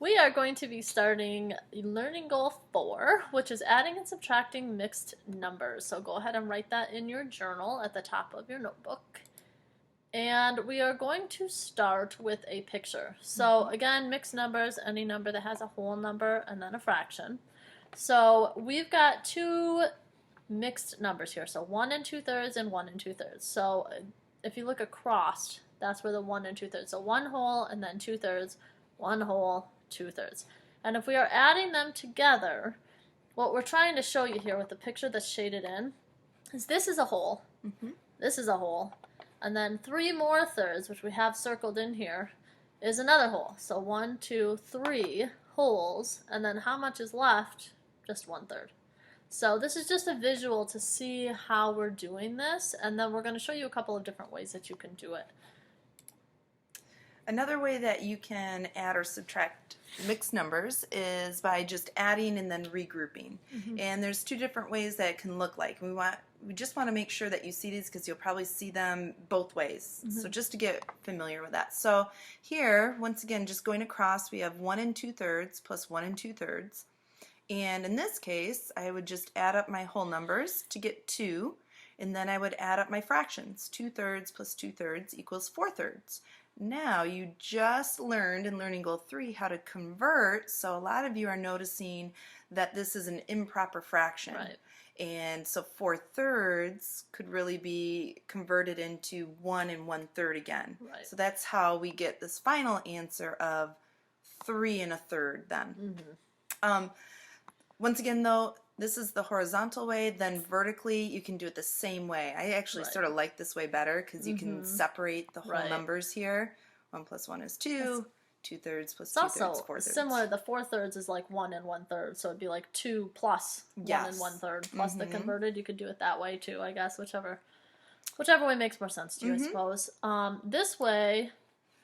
We are going to be starting Learning Goal 4, which is adding and subtracting mixed numbers. So go ahead and write that in your journal at the top of your notebook. And we are going to start with a picture. So again, mixed numbers, any number that has a whole number and then a fraction. So we've got two mixed numbers here. So 1 and 2/3 and 1 and 2/3. So if you look across, that's where the 1 and 2/3. So 1 whole and then 2/3, 1 whole, 2/3. And if we are adding them together, what we're trying to show you here with the picture that's shaded in is this is a whole, this is a whole, and then 3 more thirds, which we have circled in here, is another whole. So 1, 2, 3 wholes, and then how much is left? Just 1/3. So this is just a visual to see how we're doing this, and then we're going to show you a couple of different ways that you can do it. Another way that you can add or subtract mixed numbers is by just adding and then regrouping. And there's two different ways that it can look like. We just want to make sure that you see these because you'll probably see them both ways. So just to get familiar with that. So here, once again, just going across, we have 1 and 2/3 plus 1 and 2/3. And in this case, I would just add up my whole numbers to get 2, and then I would add up my fractions. 2/3 plus 2/3 equals 4/3. Now you just learned in Learning Goal 3 how to convert, so a lot of you are noticing that this is an improper fraction. Right. And so 4/3 could really be converted into 1 and 1/3 again. Right. So that's how we get this final answer of 3 1/3 then. Once again though, this is the horizontal way, then vertically you can do it the same way. I actually sort of like this way better because you can separate the whole numbers here. 1 plus 1 is 2, 2/3 plus 2/3 is 4/3. Similar, the 4/3 is like 1 and 1/3, so it'd be like 2 plus 1 and 1/3 plus the converted. You could do it that way too, I guess, whichever way makes more sense to you, I suppose. This way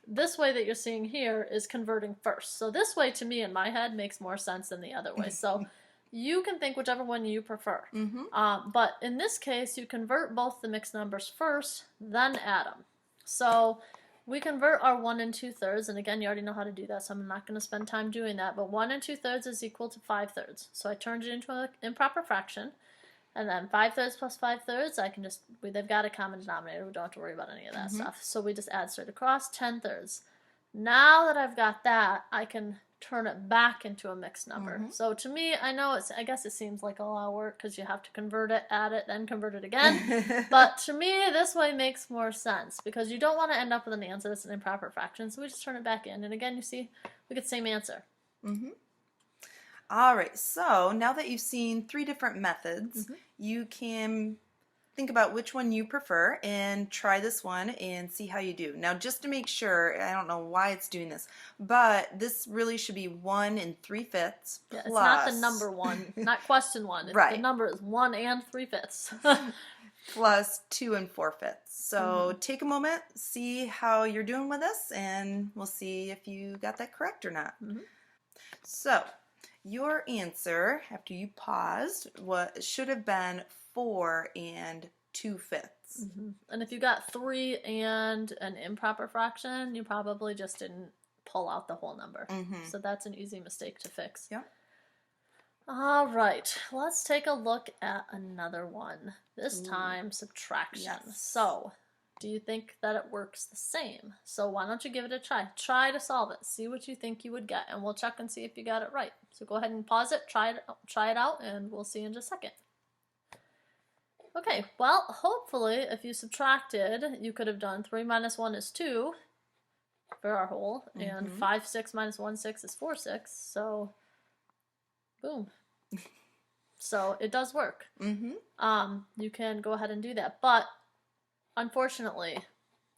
that you're seeing here is converting first. So this way to me in my head makes more sense than the other way. So you can think whichever one you prefer. But in this case, you convert both the mixed numbers first, then add them. So we convert our 1 and 2/3, and again, you already know how to do that, so I'm not going to spend time doing that, but 1 and 2/3 is equal to 5/3. So I turned it into an improper fraction, and then 5/3 plus 5/3, they've got a common denominator, we don't have to worry about any of that stuff. So we just add straight across, 10/3. Now that I've got that, I can turn it back into a mixed number. So to me, I guess it seems like a lot of work because you have to convert it, add it, then convert it again. But to me, this way makes more sense because you don't want to end up with an answer that's an improper fraction. So we just turn it back in. And again, you see, we get the same answer. All right, so now that you've seen 3 different methods, you can think about which one you prefer and try this one and see how you do. Now, just to make sure, I don't know why it's doing this, but this really should be 1 3/5 plus... Yeah, it's not the number 1, not question 1. The number is 1 3/5. Plus 2 4/5. So take a moment, see how you're doing with this, and we'll see if you got that correct or not. So your answer, after you paused, should have been 4 2/5. And if you got 3 and an improper fraction, you probably just didn't pull out the whole number. So that's an easy mistake to fix. Yeah. All right, let's take a look at another one. This time, subtraction. Yes. So, do you think that it works the same? So why don't you give it a try? Try to solve it. See what you think you would get, and we'll check and see if you got it right. So go ahead and pause it, try it out, and we'll see in just a second. Okay, well, hopefully, if you subtracted, you could have done 3 minus 1 is 2 for our whole, and 5, 6 minus 1, 6 is 4, 6, so boom. So it does work. You can go ahead and do that, but unfortunately,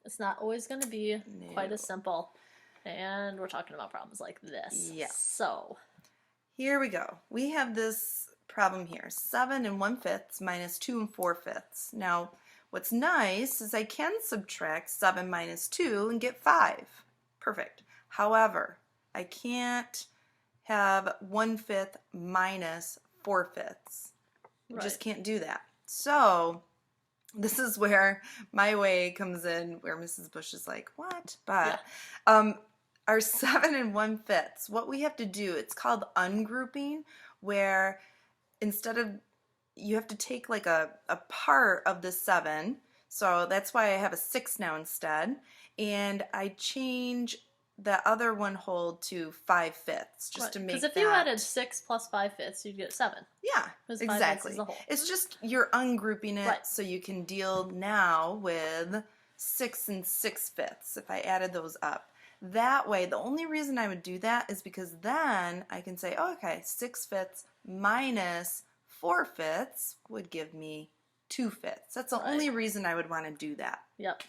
it's not always going to be quite as simple, and we're talking about problems like this. Yes. So here we go. We have this problem here, 7 1/5 minus 2 4/5. Now, what's nice is I can subtract 7 minus 2 and get 5. Perfect. However, I can't have 1/5 minus 4/5. I just can't do that. So this is where my way comes in, where Mrs. Bush is like, what? But our 7 1/5, what we have to do, it's called ungrouping, where instead of, you have to take like a part of the 7, so that's why I have a 6 now instead, and I change the other one whole to 5/5 just to make Because if you added 6 plus 5/5, you'd get 7. Yeah, Because exactly. is the whole. It's just you're ungrouping it Right. so you can deal now with 6 6/5 if I added those up. That way, the only reason I would do that is because then I can say, oh, okay, 6/5 minus 4/5 would give me 2/5. That's the only reason I would want to do that. Yep.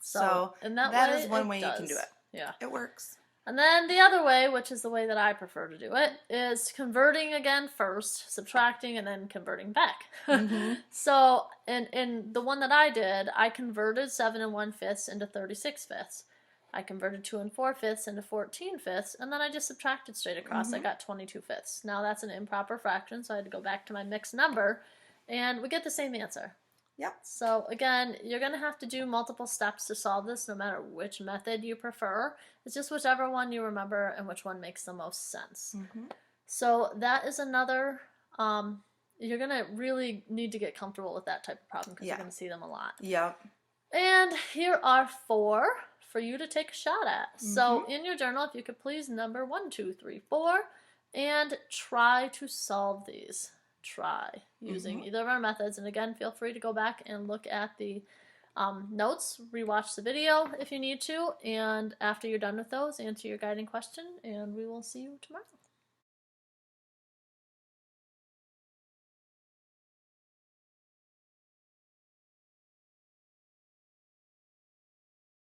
So in that is one way you can do it. Yeah. It works. And then the other way, which is the way that I prefer to do it, is converting again first, subtracting, and then converting back. Mhm. So in the one that I did, I converted 7 1/5 into 36/5. I converted 2 4/5 into 14/5, and then I just subtracted straight across. I got 22/5. Now that's an improper fraction, so I had to go back to my mixed number, and we get the same answer. Yep. So again, you're going to have to do multiple steps to solve this, no matter which method you prefer. It's just whichever one you remember and which one makes the most sense. So that is another, you're going to really need to get comfortable with that type of problem because you're going to see them a lot. Yep. And here are 4 for you to take a shot at. So in your journal, if you could please number 1, 2, 3, 4, and try to solve these. Try using either of our methods. And again, feel free to go back and look at the notes, rewatch the video if you need to, and after you're done with those, answer your guiding question, and we will see you tomorrow.